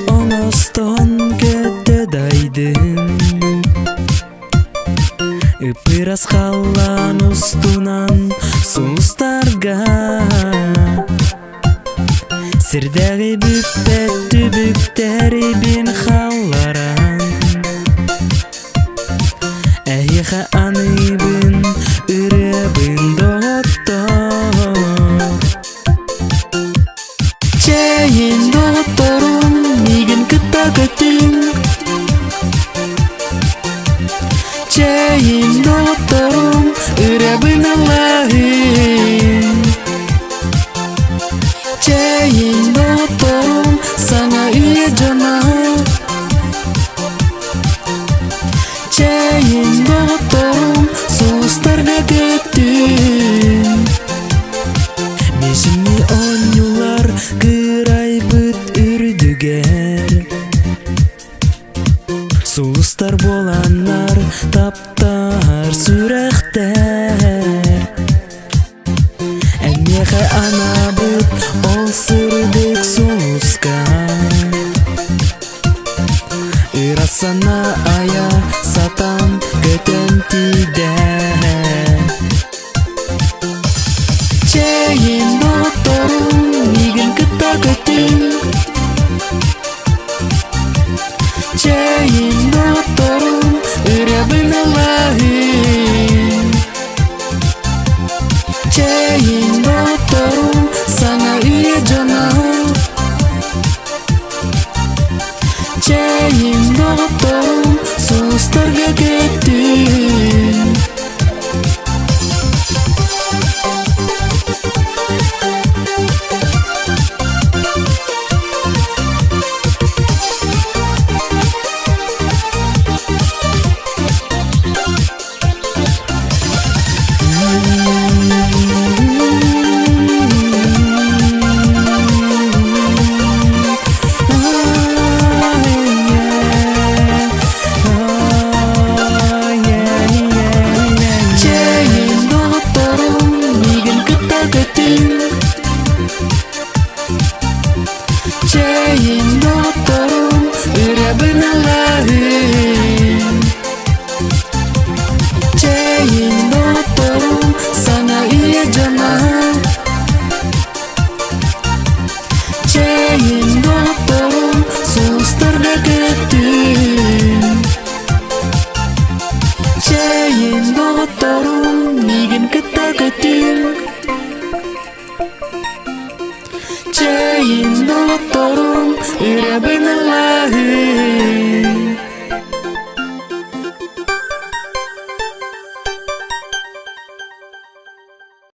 оңостон көттө дайдым. Ыпырас халлан устунан сулустарга, сирдеги бүппет түбүктери бин халларан. Әйха аныбын үребын доғытто, чейін доғытторум мигін кытта көтүм. Чейін доғытторум үребын Аллахым. Чейін доғытторум саңа үйе жана. Чейін доғытторум соғыстарга көттүм. Бешимни оюлар кырайбыт үрдүгер. Соғыстар боланар таптар сүрәхтер. Әнеха анабыт ол сырдык соғыска. Ырасана ая сатан көтөн тиде. Чейін доғытторум мигин кытта көтүм. Чейін доғытторум үребын Аллахым. Чейін доғытторум саңа үйе жана. Чейін доғытторум соғыстарга көттүм. Чейін доғытторум үребын Аллахым. Чейін доғытторум саңа үйе жана. Чейін доғытторум соғыстарга көттүм. Чейін доғытторум мигин кытта көтүм. Чейін доғытторум үребын Аллахым.